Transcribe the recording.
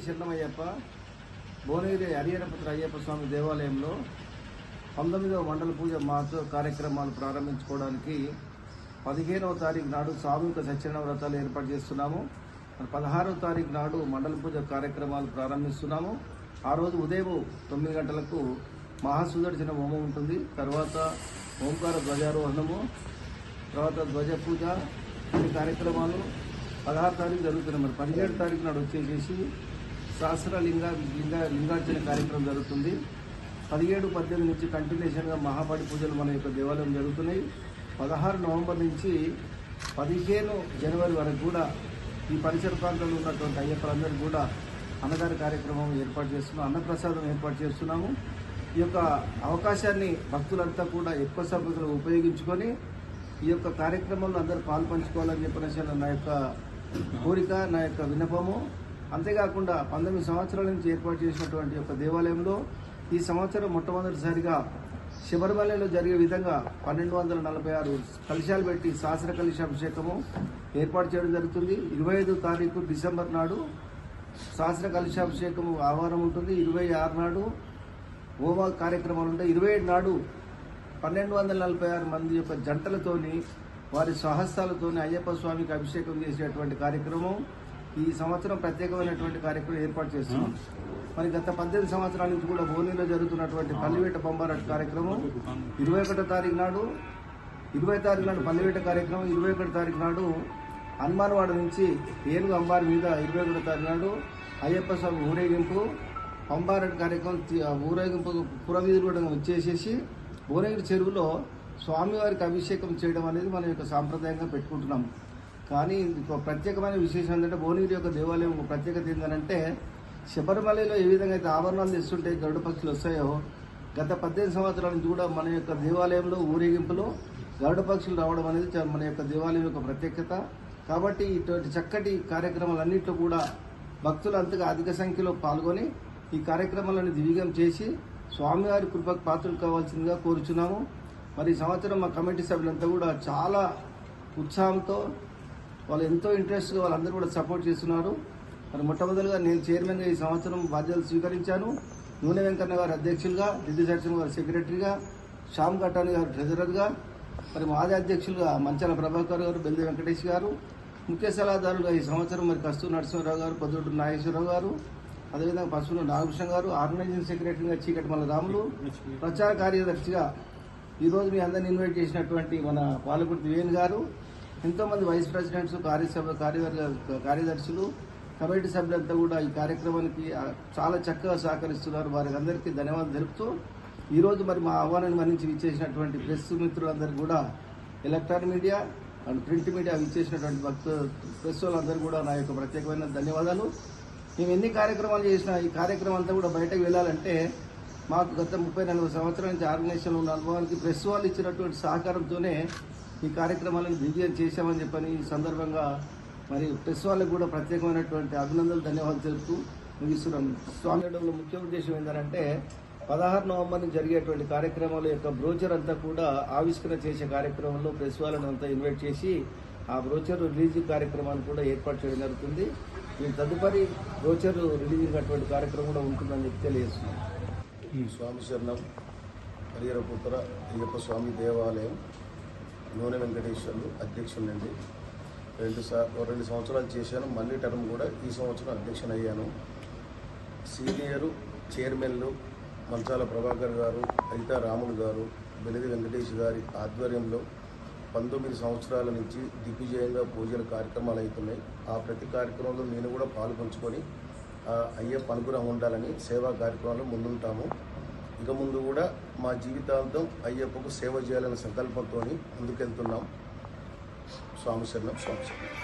శరణమయ్యప్ప భువనగిరి హరిహరపుత్ర అయ్యప్ప స్వామి దేవాలయంలో 19వ మండల పూజ మహోత్సవ కార్యక్రమాలు ప్రారంభించుకోవడానికి 15వ తారీఖు నాడు సామూహిక సత్యనారాయణ వ్రతాలు ఏర్పాటు చేస్తున్నాము. 16వ తారీఖు నాడు మండల పూజ కార్యక్రమాలు ప్రారంభిస్తున్నాము. ఆ రోజు ఉదయం 9 గంటలకు మహాసుదర్శన హోమం ఉంటుంది. తర్వాత ఓంకార ధ్వజారోహణము, తర్వాత ధ్వజ పూజ, ఈ కార్యక్రమాలు 16 తారీఖు జరుగుతున్నాయి. మరి 17 తారీఖు నాడు వచ్చేసేసి సహస్ర లింగార్చన కార్యక్రమం జరుగుతుంది. 17, 18 నుంచి కంటిన్యూషన్గా మహాపాడి పూజలు మన యొక్క దేవాలయం జరుగుతున్నాయి. 16 నవంబర్ నుంచి 15 జనవరి వరకు కూడా ఈ పరిసర ప్రాంతాల్లో ఉన్నటువంటి అయ్యప్పలందరూ కూడా అన్నదాన కార్యక్రమం ఏర్పాటు చేస్తున్నాం, అన్నప్రసాదం ఏర్పాటు చేస్తున్నాము. ఈ యొక్క అవకాశాన్ని భక్తులంతా కూడా ఎక్కువ సంఖ్యలో ఉపయోగించుకొని ఈ యొక్క కార్యక్రమంలో అందరూ పాల్పంచుకోవాలని చెప్పిన నా యొక్క కోరిక, నా యొక్క విన్నపము. అంతేకాకుండా 19 సంవత్సరాల నుంచి ఏర్పాటు చేసినటువంటి యొక్క దేవాలయంలో ఈ సంవత్సరం మొట్టమొదటిసారిగా శబరిమలలో జరిగే విధంగా 1246 కలశాలు పెట్టి సహస్ర కలశాభిషేకము ఏర్పాటు చేయడం జరుగుతుంది. 25 తారీఖు డిసెంబర్ నాడు సహస్ర కలశాభిషేకము ఆవారం ఉంటుంది. 26 నాడు హోమ కార్యక్రమాలు ఉంటాయి. 27 నాడు 1246 మంది యొక్క జంటలతోని వారి స్వహస్తాలతోని అయ్యప్ప స్వామికి అభిషేకం చేసేటువంటి కార్యక్రమం ఈ సంవత్సరం ప్రత్యేకమైనటువంటి కార్యక్రమం ఏర్పాటు చేస్తున్నాం. మరి గత 18 సంవత్సరాల నుంచి కూడా భువనగిరిలో జరుగుతున్నటువంటి పల్లివేట పంబారట్ కార్యక్రమం 21వ తారీఖు నాడు, 20 తారీఖు నాడు పల్లివేట కార్యక్రమం, 21 తారీఖు నాడు హనుమాన్వాడ నుంచి ఏనుగు అంబారి మీద 21వ తారీఖు నాడు అయ్యప్ప స్వామి ఊరేగింపు పంబారట్ కార్యక్రమం ఊరేగింపు పురవీధులు కూడా వచ్చేసేసి భువనగిరి చెరువులో స్వామివారికి అభిషేకం చేయడం అనేది మన యొక్క సాంప్రదాయంగా పెట్టుకుంటున్నాం. కానీ ఒక ప్రత్యేకమైన విశేషం ఏంటంటే భువనగిరి యొక్క దేవాలయం ప్రత్యేకత ఏంటంటే శబరిమలలో ఏ విధంగా అయితే ఆభరణాలు తెస్తుంటే గరుడ పక్షులు వస్తాయో గత 18 సంవత్సరాల నుంచి కూడా మన యొక్క దేవాలయంలో ఊరేగింపులో గరుడ పక్షులు రావడం అనేది మన యొక్క దేవాలయం యొక్క ప్రత్యేకత. కాబట్టి ఇటువంటి చక్కటి కార్యక్రమాలన్నింటిలో కూడా భక్తులు అంతగా అధిక సంఖ్యలో పాల్గొని ఈ కార్యక్రమాలను దివ్యం చేసి స్వామివారి కృపకు పాత్రలు కావాల్సిందిగా కోరుచున్నాము. మరి ఈ సంవత్సరం మా కమిటీ సభ్యులంతా కూడా చాలా ఉత్సాహంతో వాళ్ళు ఎంతో ఇంట్రెస్ట్గా వాళ్ళందరూ కూడా సపోర్ట్ చేస్తున్నారు. మరి మొట్టమొదటిగా నేను చైర్మన్గా ఈ సంవత్సరం బాధ్యతలు స్వీకరించాను. నూనె వెంకన్న గారు అధ్యక్షులుగా, దిద్దు సత్యం గారు సెక్రటరీగా, శ్యామ్ కటాని గారు ట్రెజరర్గా, మరి మాజీ అధ్యక్షులుగా మంచాల ప్రభాకర్ గారు, బెల్లి వెంకటేష్ గారు, ముఖ్య సలహాదారులుగా ఈ సంవత్సరం మరి కస్తూరి నరసింహరావు గారు, పొద్దుటూరు నాగేశ్వరరావు గారు, అదేవిధంగా పశువులు నాగభూషణ్ గారు, ఆర్గనైజింగ్ సెక్రటరీగా చీకటిమల్ల రాములు, ప్రచార కార్యదర్శిగా ఈరోజు మీ అందరిని ఇన్వైట్ చేసినటువంటి మన పాలకుర్తి వేణు గారు, ఎంతోమంది వైస్ ప్రెసిడెంట్స్, కార్యదర్శులు, కమిటీ సభ్యులంతా కూడా ఈ కార్యక్రమానికి చాలా చక్కగా సహకరిస్తున్నారు. వారికి అందరికీ ధన్యవాదాలు తెలుపుతూ ఈరోజు మరి మా ఆహ్వానాన్ని మన్నించి విచ్చేసినటువంటి ప్రెస్ మిత్రులందరికీ కూడా, electronic media and print media విచ్చేసినటువంటి ప్రెస్ వాళ్ళందరూ కూడా నా యొక్క ప్రత్యేకమైన ధన్యవాదాలు. మేము ఎన్ని కార్యక్రమాలు చేసినా ఈ కార్యక్రమం అంతా కూడా బయటకు వెళ్ళాలంటే మాకు గత 30-40 సంవత్సరాల నుంచి ఆర్గనైజేషన్లో ఉన్న అనుభవానికి ప్రెస్ వాళ్ళు ఇచ్చినటువంటి సహకారంతోనే ఈ కార్యక్రమాలను దివ్యం చేశామని చెప్పని ఈ సందర్భంగా మరి ప్రెస్ వాళ్ళకు కూడా ప్రత్యేకమైనటువంటి అభినందనలు, ధన్యవాదాలు తెలుపుతూ ముగిస్తున్నాం. స్వామి ముఖ్య ఉద్దేశం ఏంటంటే 16 నవంబర్ నుంచి జరిగేటువంటి కార్యక్రమాల యొక్క బ్రోచర్ అంతా కూడా ఆవిష్కరణ చేసే కార్యక్రమంలో ప్రెస్ వాళ్ళని అంతా ఇన్వైట్ చేసి ఆ బ్రోచర్ రిలీజ్ కార్యక్రమాన్ని కూడా ఏర్పాటు చేయడం జరుగుతుంది. ఈ తదుపరి బ్రోచర్ రిలీజింగ్ అటువంటి కార్యక్రమం కూడా ఉంటుందని చెప్పి తెలియజేస్తున్నాం. స్వామి శరణం హరిహరపుత్ర అయ్యప్ప స్వామి దేవాలయం నూనె వెంకటేశ్వర్లు అధ్యక్షులండి. 2 సంవత్సరాలు చేశాను. మళ్ళీ టర్మ్ కూడా ఈ సంవత్సరం అధ్యక్షుని అయ్యాను. సీనియరు చైర్మన్లు మంచాల ప్రభాకర్ గారు, అయితా రాములు గారు, బెలిది వెంకటేష్ గారి ఆధ్వర్యంలో 19 సంవత్సరాల నుంచి దిగ్విజయంగా పూజల కార్యక్రమాలు అవుతున్నాయి. ఆ ప్రతి కార్యక్రమంలో నేను కూడా పాల్పంచుకొని అయ్యప్ప అనుగ్రహం ఉండాలని సేవా కార్యక్రమాల్లో ముందుంటాము. ఇక ముందు కూడా మా జీవితాంతం అయ్యప్పకు సేవ చేయాలనే సంకల్పంతో ముందుకెళ్తున్నాం. స్వామి శరణం, స్వామి శరణం.